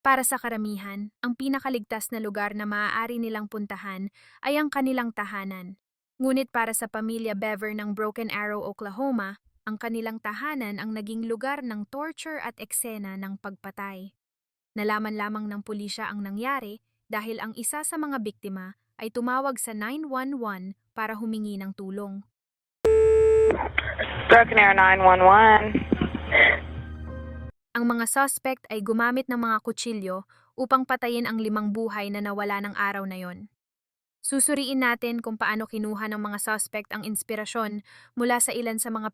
Para sa karamihan, ang pinakaligtas na lugar na maaari nilang puntahan ay ang kanilang tahanan. Ngunit para sa pamilya Bever ng Broken Arrow, Oklahoma, ang kanilang tahanan ang naging lugar ng torture at eksena ng pagpatay. Nalaman lamang ng pulisya ang nangyari dahil ang isa sa mga biktima ay tumawag sa 911 para humingi ng tulong. Broken Arrow 911. Ang mga suspect ay gumamit ng mga kutsilyo upang patayin ang 5 buhay na nawala ng araw na yon. Susuriin natin kung paano kinuha ng mga suspect ang inspirasyon mula sa ilan sa mga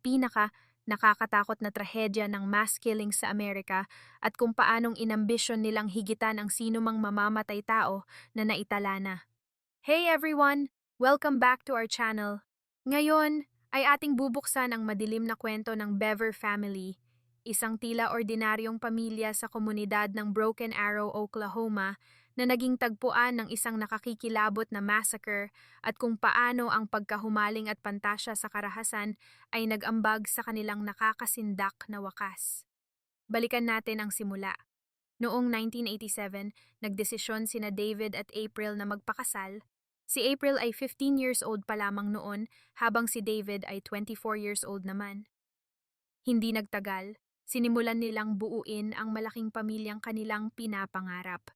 nakakatakot na trahedya ng mass killing sa Amerika at kung paanong inambisyon nilang higitan ang sinumang mamamatay tao na naitala na. Hey everyone! Welcome back to our channel. Ngayon ay ating bubuksan ang madilim na kwento ng Bever family, isang tila ordinaryong pamilya sa komunidad ng Broken Arrow, Oklahoma na naging tagpuan ng isang nakakikilabot na massacre at kung paano ang pagkahumaling at pantasya sa karahasan ay nag-ambag sa kanilang nakakasindak na wakas. Balikan natin ang simula. Noong 1987, nagdesisyon sina David at April na magpakasal. Si April ay 15 years old pa lamang noon habang si David ay 24 years old naman. Hindi nagtagal, sinimulan nilang buuin ang malaking pamilyang kanilang pinapangarap.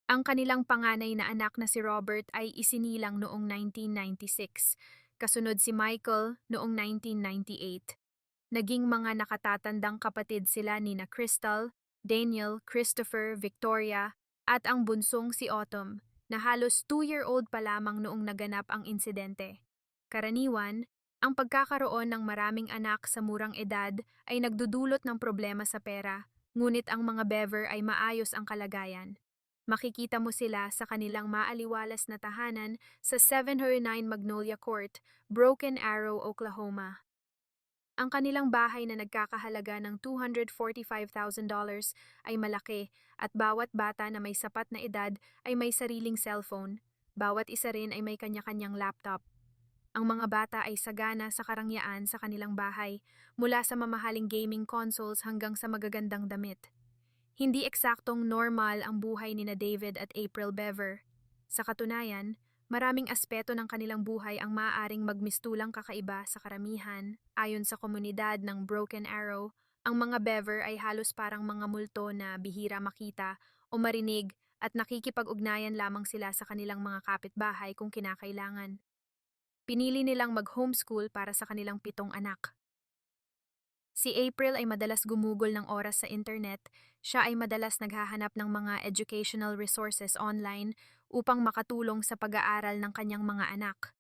Ang kanilang panganay na anak na si Robert ay isinilang noong 1996, kasunod si Michael noong 1998. Naging mga nakatatandang kapatid sila nina Crystal, Daniel, Christopher, Victoria, at ang bunsong si Autumn, na halos 2-year-old pa lamang noong naganap ang insidente. Karaniwan, ang pagkakaroon ng maraming anak sa murang edad ay nagdudulot ng problema sa pera, ngunit ang mga Bever ay maayos ang kalagayan. Makikita mo sila sa kanilang maaliwalas na tahanan sa 709 Magnolia Court, Broken Arrow, Oklahoma. Ang kanilang bahay na nagkakahalaga ng $245,000 ay malaki at bawat bata na may sapat na edad ay may sariling cellphone. Bawat isa rin ay may kanya-kanyang laptop. Ang mga bata ay sagana sa karangyaan sa kanilang bahay, mula sa mamahaling gaming consoles hanggang sa magagandang damit. Hindi eksaktong normal ang buhay nina David at April Bever. Sa katunayan, maraming aspeto ng kanilang buhay ang maaaring magmistulang kakaiba sa karamihan. Ayon sa komunidad ng Broken Arrow, ang mga Bever ay halos parang mga multo na bihira makita o marinig at nakikipag-ugnayan lamang sila sa kanilang mga kapitbahay kung kinakailangan. Pinili nilang mag-homeschool para sa kanilang 7 anak. Si April ay madalas gumugol ng oras sa internet. Siya ay madalas naghahanap ng mga educational resources online upang makatulong sa pag-aaral ng kanyang mga anak.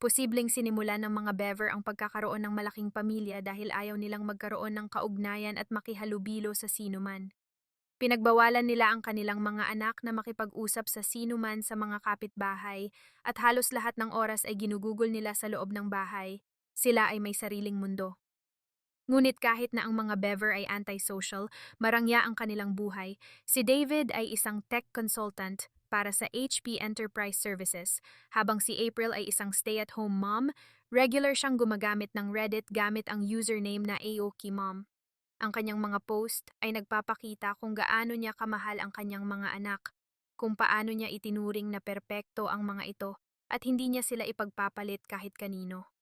Posibleng sinimulan ng mga Bever ang pagkakaroon ng malaking pamilya dahil ayaw nilang magkaroon ng kaugnayan at makihalubilo sa sinuman. Pinagbawalan nila ang kanilang mga anak na makipag-usap sa sinuman sa mga kapitbahay at halos lahat ng oras ay ginugugol nila sa loob ng bahay. Sila ay may sariling mundo. Ngunit kahit na ang mga Bever ay antisocial, marangya ang kanilang buhay, si David ay isang tech consultant para sa HP Enterprise Services, habang si April ay isang stay-at-home mom. Regular siyang gumagamit ng Reddit gamit ang username na Aoki Mom. Ang kanyang mga post ay nagpapakita kung gaano niya kamahal ang kanyang mga anak, kung paano niya itinuring na perpekto ang mga ito, at hindi niya sila ipagpapalit kahit kanino.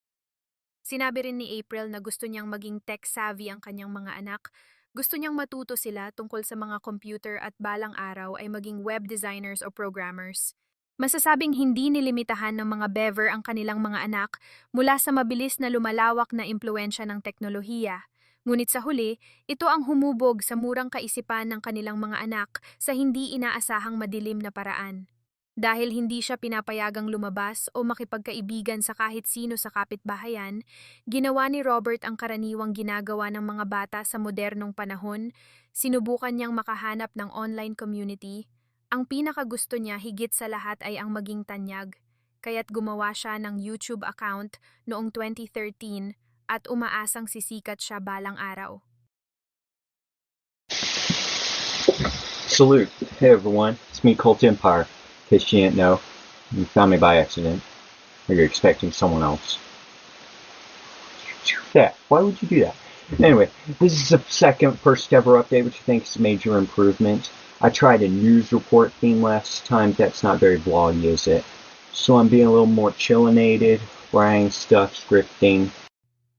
Sinabi rin ni April na gusto niyang maging tech-savvy ang kanyang mga anak. Gusto niyang matuto sila tungkol sa mga computer at balang araw ay maging web designers o programmers. Masasabing hindi nilimitahan ng mga Bever ang kanilang mga anak mula sa mabilis na lumalawak na impluensya ng teknolohiya. Ngunit sa huli, ito ang humubog sa murang kaisipan ng kanilang mga anak sa hindi inaasahang madilim na paraan. Dahil hindi siya pinapayagang lumabas o makipagkaibigan sa kahit sino sa kapitbahayan, ginawa ni Robert ang karaniwang ginagawa ng mga bata sa modernong panahon. Sinubukan niyang makahanap ng online community. Ang pinakagusto niya higit sa lahat ay ang maging tanyag, kaya't gumawa siya ng YouTube account noong 2013 at umaasang sisikat siya balang araw. Salute. Hey everyone, it's me, Cult Empire. In case you didn't know, you found me by accident, or you're expecting someone else. Yeah, why would you do that? Anyway, this is the second first ever update, which I think is a major improvement. I tried a news report theme last time. That's not very vloggy, is it? So I'm being a little more chillinated, writing stuff, scripting.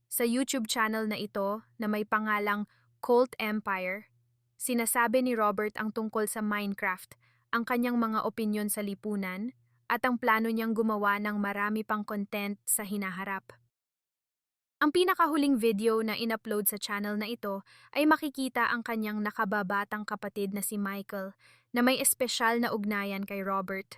Sa YouTube channel na ito na may pangalang Cult Empire, sinasabi ni Robert ang tungkol sa Minecraft, ang kanyang mga opinyon sa lipunan, at ang plano niyang gumawa ng marami pang content sa hinaharap. Ang pinakahuling video na in-upload sa channel na ito ay makikita ang kanyang nakababatang kapatid na si Michael na may espesyal na ugnayan kay Robert.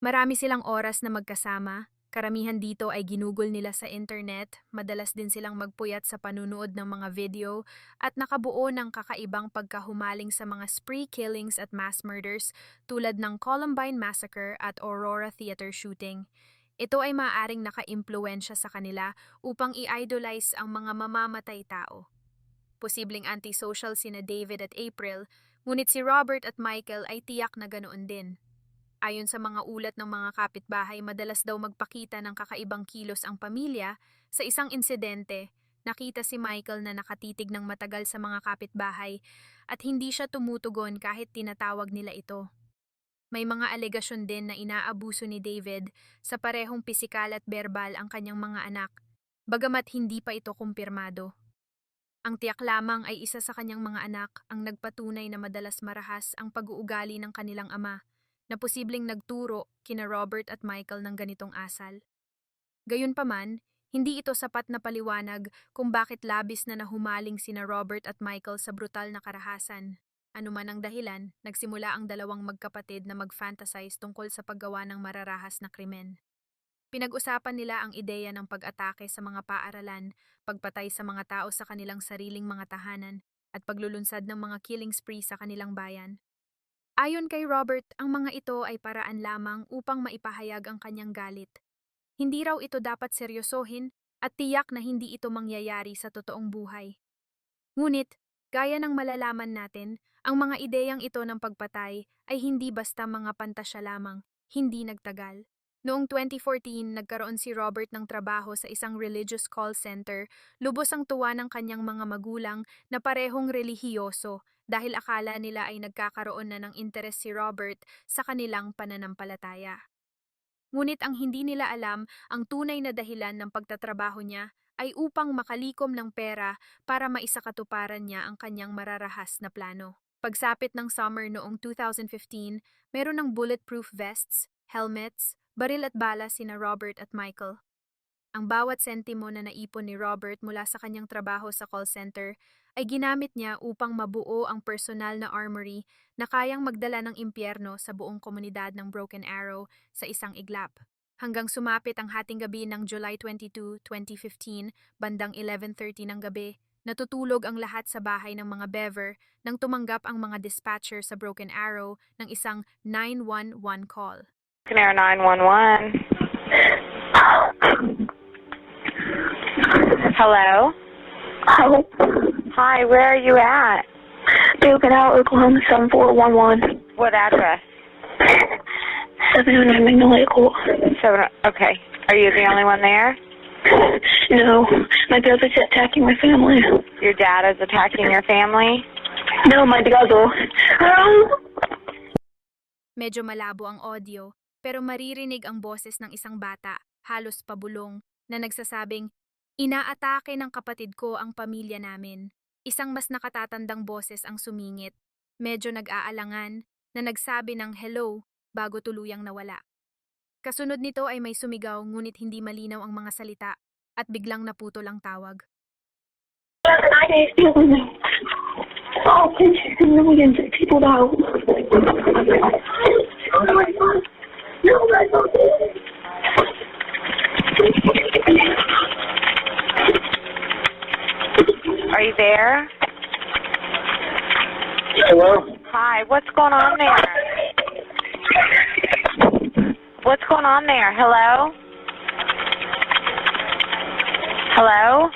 Marami silang oras na magkasama, karamihan dito ay ginugol nila sa internet, madalas din silang magpuyat sa panunood ng mga video at nakabuo ng kakaibang pagkahumaling sa mga spree killings at mass murders tulad ng Columbine Massacre at Aurora Theater shooting. Ito ay maaaring naka-impluwensya sa kanila upang i-idolize ang mga mamamatay tao. Posibleng antisocial sina David at April, ngunit si Robert at Michael ay tiyak na ganoon din. Ayon sa mga ulat ng mga kapitbahay, madalas daw magpakita ng kakaibang kilos ang pamilya. Sa isang insidente, nakita si Michael na nakatitig ng matagal sa mga kapitbahay at hindi siya tumutugon kahit tinatawag nila ito. May mga alegasyon din na inaabuso ni David sa parehong pisikal at verbal ang kanyang mga anak, bagamat hindi pa ito kumpirmado. Ang tiyak lamang ay isa sa kanyang mga anak ang nagpatunay na madalas marahas ang pag-uugali ng kanilang ama, na posibleng nagturo kina Robert at Michael ng ganitong asal. Gayunpaman, hindi ito sapat na paliwanag kung bakit labis na nahumaling sina Robert at Michael sa brutal na karahasan. Ano man ang dahilan, nagsimula ang dalawang magkapatid na mag-fantasize tungkol sa paggawa ng mararahas na krimen. Pinag-usapan nila ang ideya ng pag-atake sa mga paaralan, pagpatay sa mga tao sa kanilang sariling mga tahanan, at paglulunsad ng mga killing spree sa kanilang bayan. Ayon kay Robert, ang mga ito ay paraan lamang upang maipahayag ang kanyang galit. Hindi raw ito dapat seryosohin at tiyak na hindi ito mangyayari sa totoong buhay. Ngunit, gaya ng malalaman natin, ang mga ideyang ito ng pagpatay ay hindi basta mga pantasya lamang, hindi nagtagal. Noong 2014, nagkaroon si Robert ng trabaho sa isang religious call center, lubos ang tuwa ng kanyang mga magulang na parehong relihiyoso dahil akala nila ay nagkakaroon na ng interes si Robert sa kanilang pananampalataya. Ngunit ang hindi nila alam, ang tunay na dahilan ng pagtatrabaho niya ay upang makalikom ng pera para maisakatuparan niya ang kanyang mararahas na plano. Pagsapit ng summer noong 2015, meron ng bulletproof vests, helmets, baril at bala sina Robert at Michael. Ang bawat sentimo na naipon ni Robert mula sa kanyang trabaho sa call center ay ginamit niya upang mabuo ang personal na armory na kayang magdala ng impyerno sa buong komunidad ng Broken Arrow sa isang iglap. Hanggang sumapit ang hating gabi ng July 22, 2015, bandang 11:30 ng gabi, natutulog ang lahat sa bahay ng mga Bever nang tumanggap ang mga dispatcher sa Broken Arrow ng isang 911 call. Canary 911. Hello? Hello. Hi, where are you at? Broken Arrow, Oklahoma 7411. What address? 709 Magnolia Court. Okay. Are you the only one there? No, my brother's attacking my family. Your dad is attacking your family? No, my brother. Medyo malabo ang audio, pero maririnig ang boses ng isang bata, halos pabulong, na nagsasabing, "Inaatake ng kapatid ko ang pamilya namin." Isang mas nakatatandang boses ang sumingit, medyo nag-aalangan, na nagsabi ng hello bago tuluyang nawala. Kasunod nito ay may sumigaw ngunit hindi malinaw ang mga salita at biglang naputol ang tawag. Oh, millions of people now. Oh my God. No, my God. Are you there? Hello? Hi, what's going on there? What's going on there? Hello? Hello?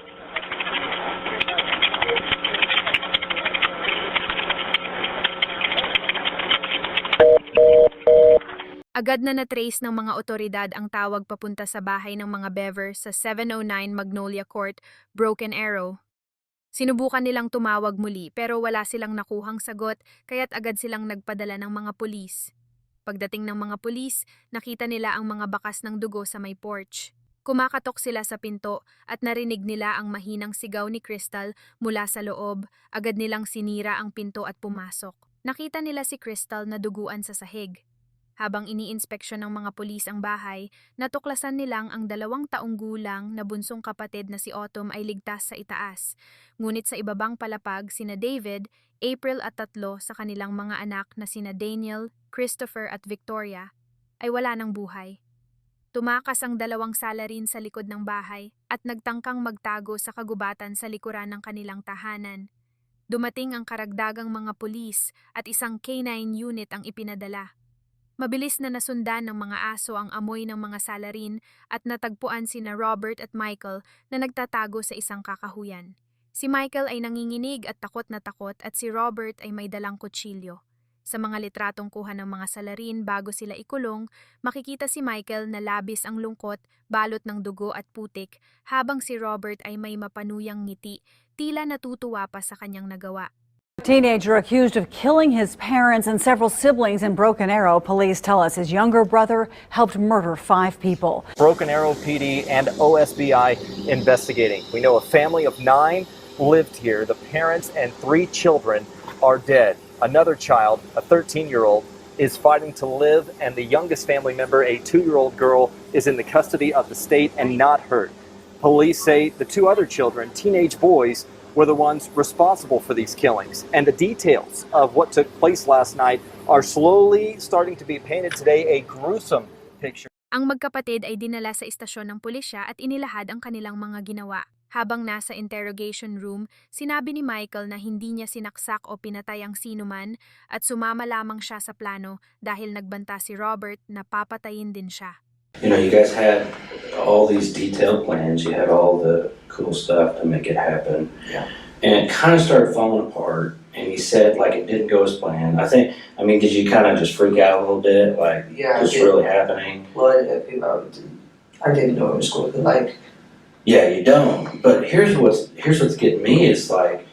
Agad na na-trace ng mga otoridad ang tawag papunta sa bahay ng mga Bever sa 709 Magnolia Court, Broken Arrow. Sinubukan nilang tumawag muli pero wala silang nakuhang sagot kaya't agad silang nagpadala ng mga pulis. Pagdating ng mga pulis, nakita nila ang mga bakas ng dugo sa may porch. Kumakatok sila sa pinto at narinig nila ang mahinang sigaw ni Crystal mula sa loob. Agad nilang sinira ang pinto at pumasok. Nakita nila si Crystal na duguan sa sahig. Habang iniinspeksyon ng mga pulis ang bahay, natuklasan nilang ang 2 taong gulang na bunsong kapatid na si Autumn ay ligtas sa itaas. Ngunit sa ibabang palapag, sina David, April at 3 sa kanilang mga anak na sina Daniel, Christopher at Victoria ay wala ng buhay. Tumakas ang 2 salarin sa likod ng bahay at nagtangkang magtago sa kagubatan sa likuran ng kanilang tahanan. Dumating ang karagdagang mga pulis at isang K9 unit ang ipinadala. Mabilis na nasundan ng mga aso ang amoy ng mga salarin at natagpuan sina Robert at Michael na nagtatago sa isang kakahuyan. Si Michael ay nanginginig at takot at si Robert ay may dalang kutsilyo. Sa mga litratong kuha ng mga salarin bago sila ikulong, makikita si Michael na labis ang lungkot, balot ng dugo at putik, habang si Robert ay may mapanuyang ngiti, tila natutuwa pa sa kanyang nagawa. Teenager accused of killing his parents and several siblings in Broken Arrow. Police tell us his younger brother helped murder 5 people. Broken Arrow PD and OSBI investigating. We know a family of 9 lived here. The parents and 3 children are dead. Another child, a 13-year-old, is fighting to live, and the youngest family member, a 2-year-old girl, is in the custody of the state and not hurt. Police say the 2 other children, teenage boys, were the ones responsible for these killings. And the details of what took place last night are slowly starting to be painted today, a gruesome picture. Ang magkapatid ay dinala sa istasyon ng pulisya at inilahad ang kanilang mga ginawa. Habang nasa interrogation room, sinabi ni Michael na hindi niya sinaksak o pinatay ang sinuman at sumama lamang siya sa plano dahil nagbanta si Robert na papatayin din siya. You know, you guys had all these detailed plans, you had all the cool stuff to make it happen. Yeah. And it kind of started falling apart, and he said, like, it didn't go as planned. I mean, did you kind of just freak out a little bit? Like, Yeah, I what's did. really happening? Well, I didn't know it was going to like. Yeah, you don't. But here's what's getting me is, like,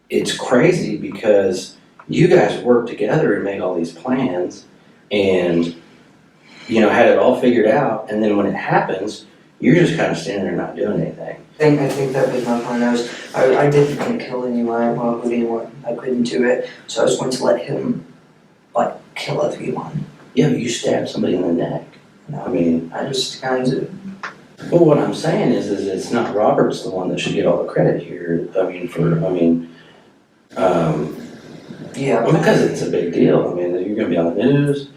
it's crazy because you guys worked together and made all these plans, and, you know, had it all figured out, and then when it happens, you're just kind of standing there not doing anything. I think that was my plan. I didn't want to kill anyone. Well, anyone. I couldn't do it, so I was going to let him, like, kill everyone. Yeah, but you stabbed somebody in the neck. I mean, I just kind of. well, what I'm saying is it's not Robert's the one that should get all the credit here. Yeah. Because it's a big deal. I mean, you're going to be on the news.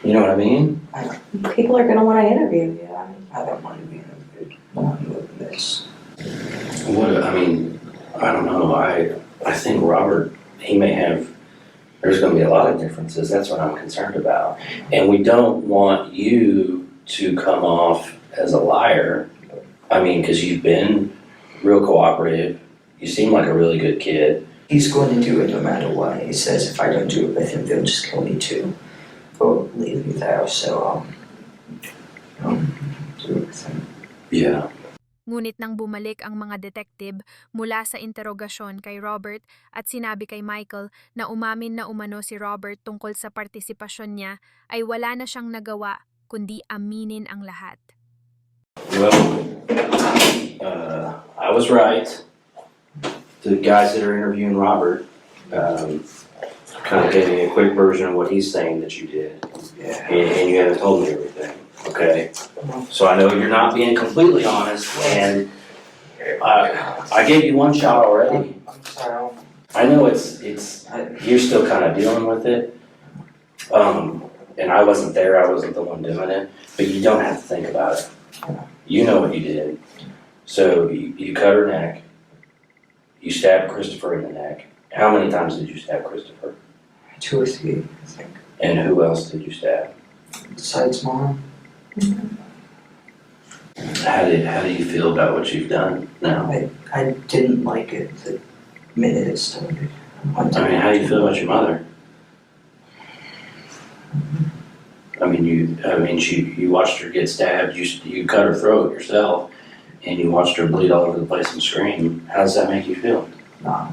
You know what I mean? People are going to want to interview you. I don't want to be in a good one with this. I don't know. I think Robert, there's going to be a lot of differences. That's what I'm concerned about. And we don't want you to come off as a liar. I mean, because you've been real cooperative. You seem like a really good kid. He's going to do it no matter what. He says if I don't do it with him, they'll just kill me too. Or leave me there. So, do it with him. Yeah. Ngunit nang bumalik ang mga detective mula sa interogasyon kay Robert at sinabi kay Michael na umamin na umano si Robert tungkol sa partisipasyon niya, ay wala na siyang nagawa kundi aminin ang lahat. Well, I was right. The guys that are interviewing Robert kind of gave me a quick version of what he's saying that you did. Yeah. And you haven't told me everything, okay? So I know you're not being completely honest, and I gave you one shot already. I'm sorry. I know you're still kind of dealing with it. And I wasn't there, I wasn't the one doing it, but you don't have to think about it. You know what you did. So you cut her neck, you stabbed Christopher in the neck. How many times did you stab Christopher? 2 or 3, I think. And who else did you stab? Besides Mom. How do you feel about what you've done now? I didn't like it the minute it started. How do you feel about your mother? You watched her get stabbed. You cut her throat yourself, and you watched her bleed all over the place and scream, how does that make you feel? No,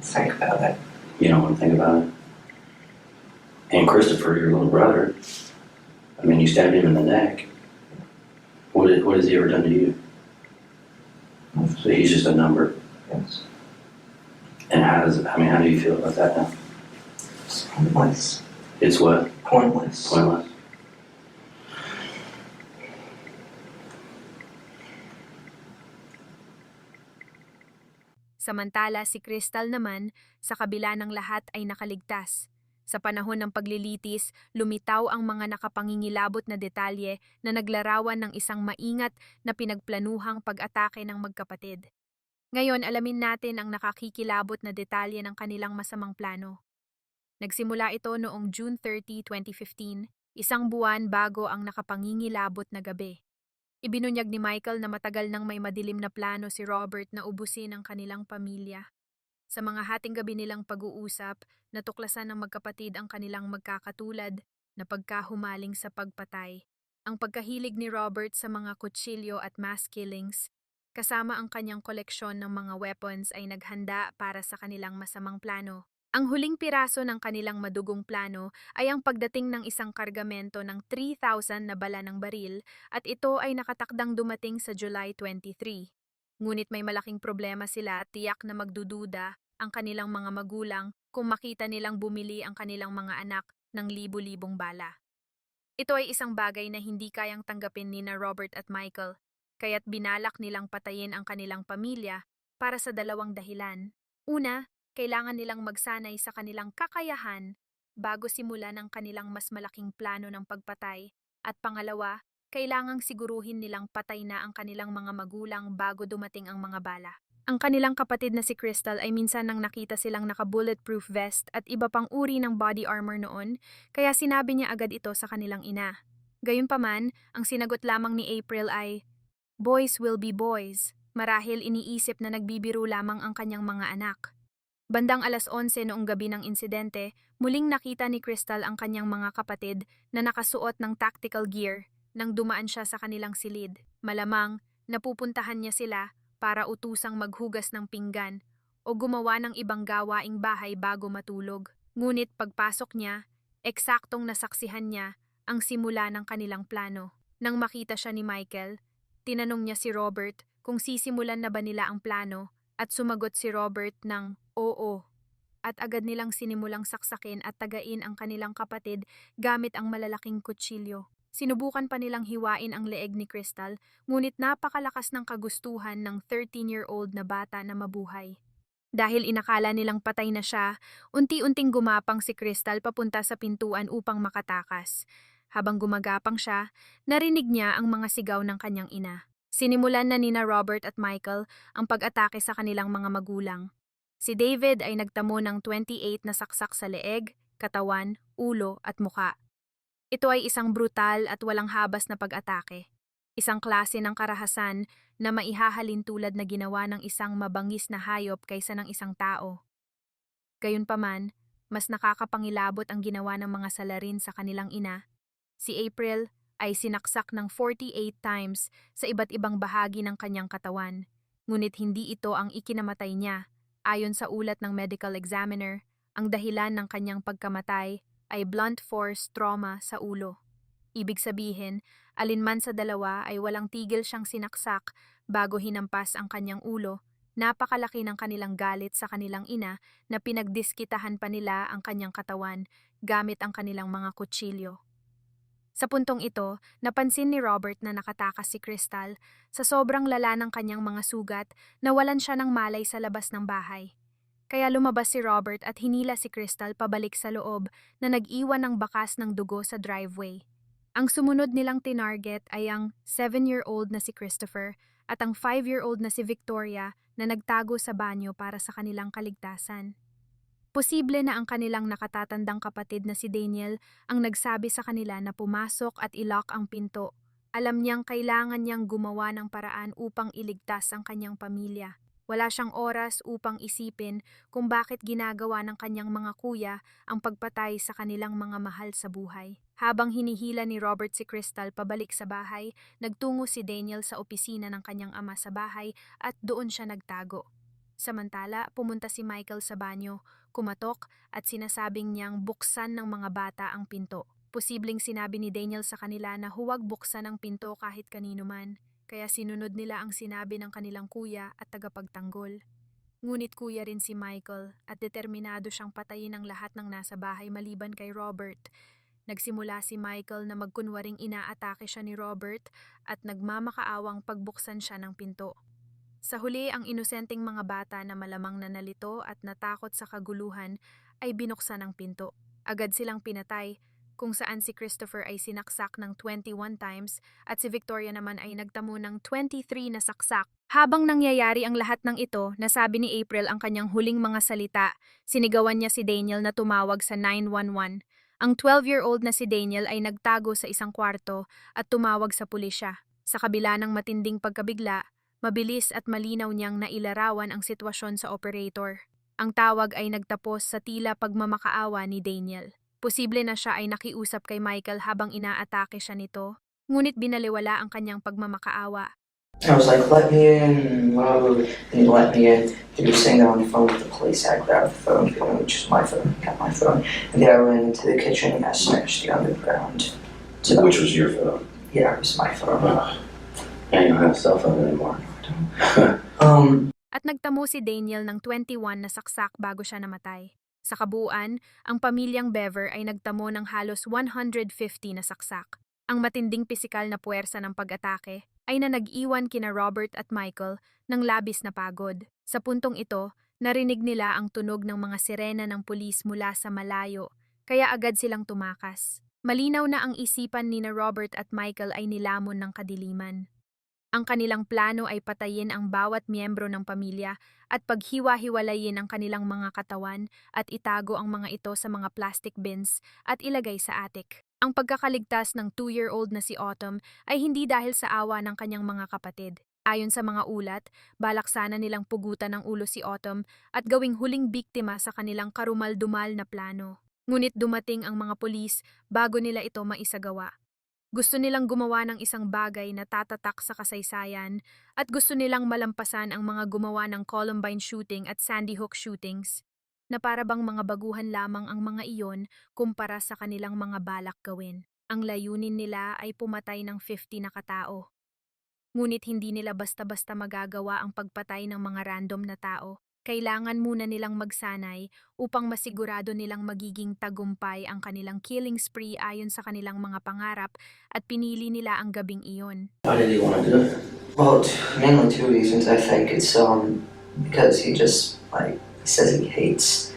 think about it. You don't want to think about it. And Christopher, your little brother, I mean, you stabbed him in the neck. What has he ever done to you? So he's just a number. Yes. And how do you feel about that now? It's pointless. It's what? Pointless. Pointless. Samantala si Crystal naman, sa kabila ng lahat ay nakaligtas. Sa panahon ng paglilitis, lumitaw ang mga nakapangingilabot na detalye na naglarawan ng isang maingat na pinagplanuhang pag-atake ng magkapatid. Ngayon, alamin natin ang nakakikilabot na detalye ng kanilang masamang plano. Nagsimula ito noong June 30, 2015, isang buwan bago ang nakapangingilabot na gabi. Ibinunyag ni Michael na matagal nang may madilim na plano si Robert na ubusin ang kanilang pamilya. Sa mga hating gabi nilang pag-uusap, natuklasan ng magkapatid ang kanilang magkakatulad na pagkahumaling sa pagpatay. Ang pagkahilig ni Robert sa mga kutsilyo at mass killings, kasama ang kanyang koleksyon ng mga weapons ay naghanda para sa kanilang masamang plano. Ang huling piraso ng kanilang madugong plano ay ang pagdating ng isang kargamento ng 3,000 na bala ng baril at ito ay nakatakdang dumating sa July 23. Ngunit may malaking problema sila at tiyak na magdududa ang kanilang mga magulang kung makita nilang bumili ang kanilang mga anak ng libu-libong bala. Ito ay isang bagay na hindi kayang tanggapin ni na Robert at Michael, kaya't binalak nilang patayin ang kanilang pamilya para sa dalawang dahilan. Una, kailangan nilang magsanay sa kanilang kakayahan bago simulan ang kanilang mas malaking plano ng pagpatay. At pangalawa, kailangang siguruhin nilang patay na ang kanilang mga magulang bago dumating ang mga bala. Ang kanilang kapatid na si Crystal ay minsan nang nakita silang naka-bulletproof vest at iba pang uri ng body armor noon, kaya sinabi niya agad ito sa kanilang ina. Gayunpaman, ang sinagot lamang ni April ay, "Boys will be boys." Marahil iniisip na nagbibiro lamang ang kanyang mga anak. Bandang 11:00 noong gabi ng insidente, muling nakita ni Crystal ang kanyang mga kapatid na nakasuot ng tactical gear nang dumaan siya sa kanilang silid. Malamang, napupuntahan niya sila para utusang maghugas ng pinggan o gumawa ng ibang gawaing bahay bago matulog. Ngunit pagpasok niya, eksaktong nasaksihan niya ang simula ng kanilang plano. Nang makita siya ni Michael, tinanong niya si Robert kung sisimulan na ba nila ang plano at sumagot si Robert ng oo. At agad nilang sinimulang saksakin at tagain ang kanilang kapatid gamit ang malalaking kutsilyo. Sinubukan pa nilang hiwain ang leeg ni Crystal, ngunit napakalakas ng kagustuhan ng 13-year-old na bata na mabuhay. Dahil inakala nilang patay na siya, unti-unting gumapang si Crystal papunta sa pintuan upang makatakas. Habang gumagapang siya, narinig niya ang mga sigaw ng kanyang ina. Sinimulan na nina Robert at Michael ang pag-atake sa kanilang mga magulang. Si David ay nagtamo ng 28 na saksak sa leeg, katawan, ulo at muka. Ito ay isang brutal at walang habas na pag-atake. Isang klase ng karahasan na maihahalin tulad na ginawa ng isang mabangis na hayop kaysa ng isang tao. Gayunpaman, mas nakakapangilabot ang ginawa ng mga salarin sa kanilang ina. Si April ay sinaksak ng 48 times sa iba't ibang bahagi ng kanyang katawan. Ngunit hindi ito ang ikinamatay niya. Ayon sa ulat ng medical examiner, ang dahilan ng kanyang pagkamatay ay blunt force trauma sa ulo. Ibig sabihin, alinman sa dalawa ay walang tigil siyang sinaksak bago hinampas ang kanyang ulo. Napakalaki ng kanilang galit sa kanilang ina na pinagdiskitahan pa nila ang kanyang katawan gamit ang kanilang mga kutsilyo. Sa puntong ito, napansin ni Robert na nakatakas si Crystal. Sa sobrang lala ng kanyang mga sugat, nawalan siya ng malay sa labas ng bahay. Kaya lumabas si Robert at hinila si Crystal pabalik sa loob na nag-iwan ng bakas ng dugo sa driveway. Ang sumunod nilang tinarget ay ang 7-year-old na si Christopher at ang 5-year-old na si Victoria na nagtago sa banyo para sa kanilang kaligtasan. Posible na ang kanilang nakatatandang kapatid na si Daniel ang nagsabi sa kanila na pumasok at ilock ang pinto. Alam niyang kailangan niyang gumawa ng paraan upang iligtas ang kanyang pamilya. Wala siyang oras upang isipin kung bakit ginagawa ng kanyang mga kuya ang pagpatay sa kanilang mga mahal sa buhay. Habang hinihila ni Robert si Crystal pabalik sa bahay, nagtungo si Daniel sa opisina ng kanyang ama sa bahay at doon siya nagtago. Samantala, pumunta si Michael sa banyo, kumatok at sinasabing niyang buksan ng mga bata ang pinto. Posibleng sinabi ni Daniel sa kanila na huwag buksan ang pinto kahit kanino man. Kaya sinunod nila ang sinabi ng kanilang kuya at tagapagtanggol. Ngunit kuya rin si Michael at determinado siyang patayin ang lahat ng nasa bahay maliban kay Robert. Nagsimula si Michael na magkunwaring inaatake siya ni Robert at nagmamakaawang pagbuksan siya ng pinto. Sa huli, ang inosenteng mga bata na malamang na nalito at natakot sa kaguluhan ay binuksan ang pinto. Agad silang pinatay, kung saan si Christopher ay sinaksak ng 21 times at si Victoria naman ay nagtamo ng 23 na saksak. Habang nangyayari ang lahat ng ito, nasabi ni April ang kanyang huling mga salita. Sinigawan niya si Daniel na tumawag sa 911. Ang 12-year-old na si Daniel ay nagtago sa isang kwarto at tumawag sa pulisya. Sa kabila ng matinding pagkabigla, mabilis at malinaw niyang nailarawan ang sitwasyon sa operator. Ang tawag ay nagtapos sa tila pagmamakaawa ni Daniel. Posible na siya ay nakiusap kay Michael habang inaatake siya nito, ngunit binaliwala ang kanyang pagmamakaawa. I was like, let me in, whatever, and he let me in. He was sitting there on the phone with the police. I grabbed the phone, which is my phone, got my phone, and then I ran into the kitchen and I smashed the underground. So, Which was your phone? yeah, it was my phone. Now you don't have a cell phone anymore. At nagtamo si Daniel ng 21 na saksak bago siya namatay. Sa kabuuan, ang pamilyang Bever ay nagtamo ng halos 150 na saksak. Ang matinding pisikal na puwersa ng pag-atake ay na nag-iwan kina Robert at Michael ng labis na pagod. Sa puntong ito, narinig nila ang tunog ng mga sirena ng pulis mula sa malayo, kaya agad silang tumakas. Malinaw na ang isipan ni Robert at Michael ay nilamon ng kadiliman. Ang kanilang plano ay patayin ang bawat miyembro ng pamilya at paghiwa-hiwalayin ang kanilang mga katawan at itago ang mga ito sa mga plastic bins at ilagay sa attic. Ang pagkakaligtas ng 2-year-old na si Autumn ay hindi dahil sa awa ng kanyang mga kapatid. Ayon sa mga ulat, balak sana nilang pugutan ng ulo si Autumn at gawing huling biktima sa kanilang karumal-dumal na plano. Ngunit dumating ang mga pulis bago nila ito maisagawa. Gusto nilang gumawa ng isang bagay na tatatak sa kasaysayan at gusto nilang malampasan ang mga gumawa ng Columbine shooting at Sandy Hook shootings, na para bang mga baguhan lamang ang mga iyon kumpara sa kanilang mga balak gawin. Ang layunin nila ay pumatay ng 50 na katao. Ngunit hindi nila basta-basta magagawa ang pagpatay ng mga random na tao. Kailangan muna nilang magsanay upang masigurado nilang magiging tagumpay ang kanilang killing spree ayon sa kanilang mga pangarap at pinili nila ang gabing iyon. Why did he want to do it? Well, mainly two reasons. I think it's because he just he says he hates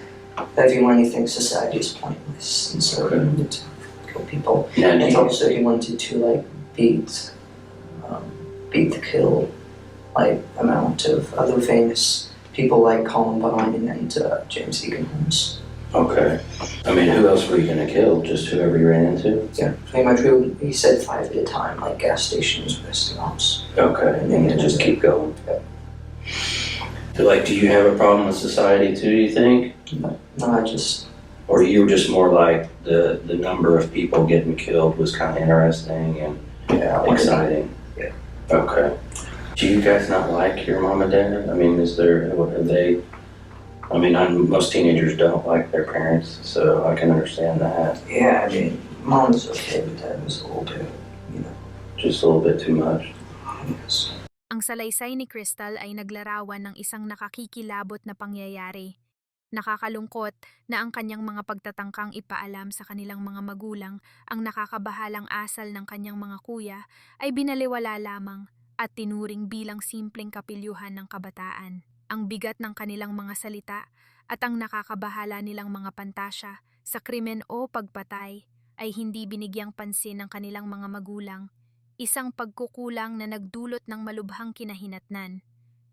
everyone. He thinks society is pointless, and so he wanted to kill people. Yeah, And also he wanted to beat the kill amount of other famous people like Columbine and James Egan Holmes. Okay. I mean, who else were you gonna kill? Just whoever you ran into? Yeah, pretty much. He said 5 at a time, like gas stations, restaurants. Okay, and then just keep going. Yeah. So, do you have a problem with society too, do you think? No, I just. Or you were just more like the number of people getting killed was kind of interesting and exciting? Yeah. Okay. Do you guys not like your mom and dad? I mean, most teenagers don't like their parents, so I can understand that. Yeah, I mean, mom was okay, but dad was a little bit, Just a little bit too much. Yes. Ang salaysay ni Crystal ay naglarawan ng isang nakakikilabot na pangyayari. Nakakalungkot na ang kanyang mga pagtatangkang ipaalam sa kanilang mga magulang ang nakakabahalang asal ng kanyang mga kuya ay binaliwala lamang at tinuring bilang simpleng kapilyuhan ng kabataan. Ang bigat ng kanilang mga salita at ang nakakabahala nilang mga pantasya sa krimen o pagpatay ay hindi binigyang pansin ng kanilang mga magulang, isang pagkukulang na nagdulot ng malubhang kinahinatnan.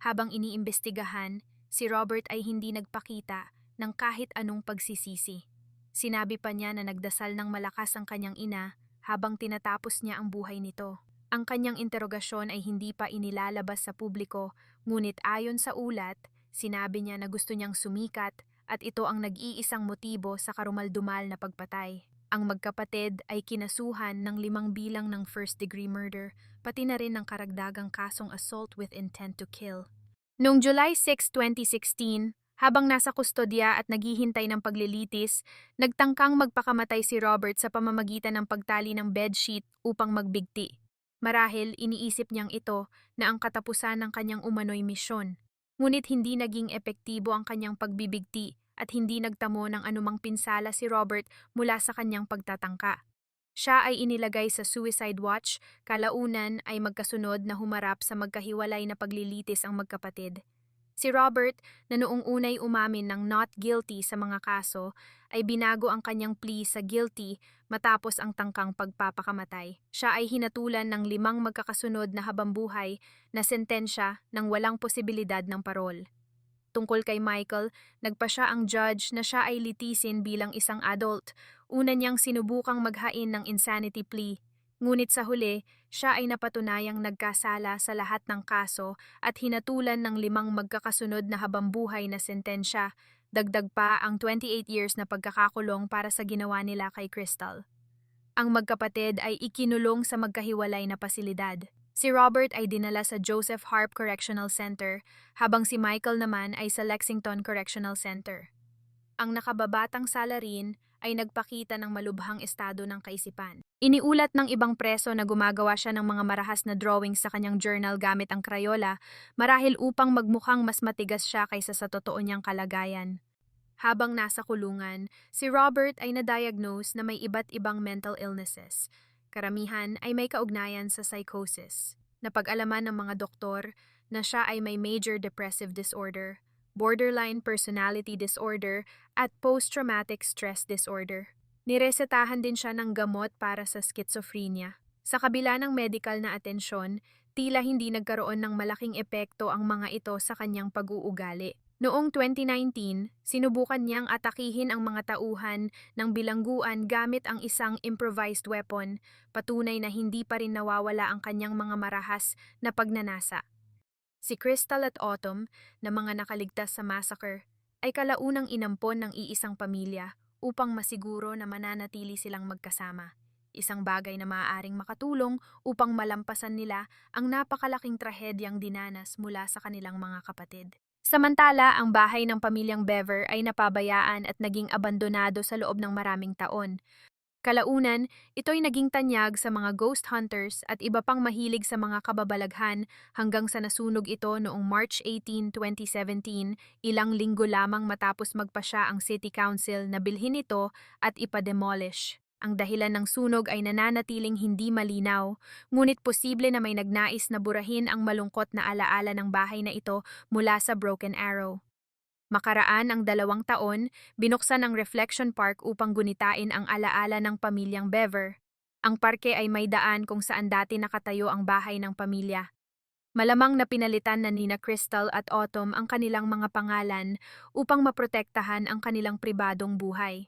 Habang iniimbestigahan, si Robert ay hindi nagpakita ng kahit anong pagsisisi. Sinabi pa niya na nagdasal ng malakas ang kanyang ina habang tinatapos niya ang buhay nito. Ang kanyang interogasyon ay hindi pa inilalabas sa publiko, ngunit ayon sa ulat, sinabi niya na gusto niyang sumikat at ito ang nag-iisang motibo sa karumaldumal na pagpatay. Ang magkapatid ay kinasuhan ng 5 bilang ng first-degree murder, pati na rin ng karagdagang kasong assault with intent to kill. Noong July 6, 2016, habang nasa kustodya at naghihintay ng paglilitis, nagtangkang magpakamatay si Robert sa pamamagitan ng pagtali ng bedsheet upang magbigti. Marahil iniisip niyang ito na ang katapusan ng kanyang umano'y misyon. Ngunit hindi naging epektibo ang kanyang pagbibigti at hindi nagtamo ng anumang pinsala si Robert mula sa kanyang pagtatangka. Siya ay inilagay sa suicide watch, kalaunan ay magkasunod na humarap sa magkahiwalay na paglilitis ang magkapatid. Si Robert, na noong unay umamin ng not guilty sa mga kaso, ay binago ang kanyang plea sa guilty matapos ang tangkang pagpapakamatay. Siya ay hinatulan ng 5 magkakasunod na habambuhay na sentensya ng walang posibilidad ng parol. Tungkol kay Michael, nagpa siya ang judge na siya ay litisin bilang isang adult. Una niyang sinubukang maghain ng insanity plea. Ngunit sa huli, siya ay napatunayang nagkasala sa lahat ng kaso at hinatulan ng 5 magkakasunod na habambuhay na sentensya. Dagdag pa ang 28 years na pagkakakulong para sa ginawa nila kay Crystal. Ang magkapatid ay ikinulong sa magkahiwalay na pasilidad. Si Robert ay dinala sa Joseph Harp Correctional Center, habang si Michael naman ay sa Lexington Correctional Center. Ang nakababatang salarin ay nagpakita ng malubhang estado ng kaisipan. Iniulat ng ibang preso na gumagawa siya ng mga marahas na drawings sa kanyang journal gamit ang Crayola, marahil upang magmukhang mas matigas siya kaysa sa totoo niyang kalagayan. Habang nasa kulungan, si Robert ay na-diagnose na may iba't ibang mental illnesses. Karamihan ay may kaugnayan sa psychosis. Napag-alaman ng mga doktor na siya ay may major depressive disorder, borderline personality disorder, at post-traumatic stress disorder. Niresetahan din siya ng gamot para sa schizophrenia. Sa kabila ng medical na atensyon, tila hindi nagkaroon ng malaking epekto ang mga ito sa kanyang pag-uugali. Noong 2019, sinubukan niyang atakihin ang mga tauhan ng bilangguan gamit ang isang improvised weapon, patunay na hindi pa rin nawawala ang kanyang mga marahas na pagnanasa. Si Crystal at Autumn, na mga nakaligtas sa massacre, ay kalaunang inampon ng iisang pamilya upang masiguro na mananatili silang magkasama. Isang bagay na maaaring makatulong upang malampasan nila ang napakalaking trahedyang dinanas mula sa kanilang mga kapatid. Samantala, ang bahay ng pamilyang Bever ay napabayaan at naging abandonado sa loob ng maraming taon. Kalaunan, ito'y naging tanyag sa mga ghost hunters at iba pang mahilig sa mga kababalaghan hanggang sa nasunog ito noong March 18, 2017, ilang linggo lamang matapos magpasya ang City Council na bilhin ito at ipa-demolish. Ang dahilan ng sunog ay nananatiling hindi malinaw, ngunit posible na may nagnais na burahin ang malungkot na alaala ng bahay na ito mula sa Broken Arrow. Makaraan ang 2 taon, binuksan ang Reflection Park upang gunitain ang alaala ng pamilyang Bever. Ang parke ay may daan kung saan dati nakatayo ang bahay ng pamilya. Malamang na pinalitan na nina Crystal at Autumn ang kanilang mga pangalan upang maprotektahan ang kanilang pribadong buhay.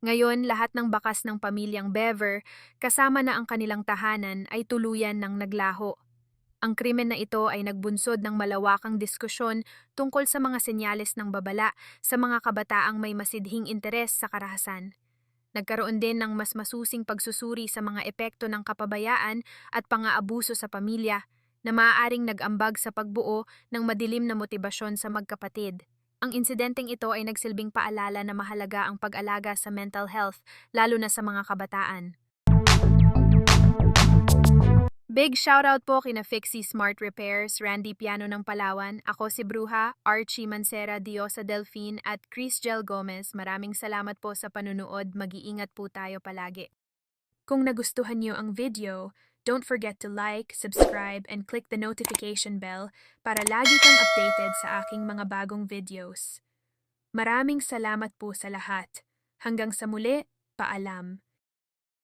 Ngayon, lahat ng bakas ng pamilyang Bever, kasama na ang kanilang tahanan, ay tuluyan ng naglaho. Ang krimen na ito ay nagbunsod ng malawakang diskusyon tungkol sa mga senyales ng babala sa mga kabataang may masidhing interes sa karahasan. Nagkaroon din ng mas masusing pagsusuri sa mga epekto ng kapabayaan at pang-aabuso sa pamilya na maaaring nag-ambag sa pagbuo ng madilim na motibasyon sa magkapatid. Ang insidenteng ito ay nagsilbing paalala na mahalaga ang pag-alaga sa mental health, lalo na sa mga kabataan. Big shoutout po kina Fixie Smart Repairs, Randy Piano ng Palawan, ako si Bruja, Archie Mancera, Diosa Delphine at Chris Gel Gomez. Maraming salamat po sa panunood, mag-iingat po tayo palagi. Kung nagustuhan niyo ang video, don't forget to like, subscribe, and click the notification bell para lagi kang updated sa aking mga bagong videos. Maraming salamat po sa lahat. Hanggang sa muli, paalam.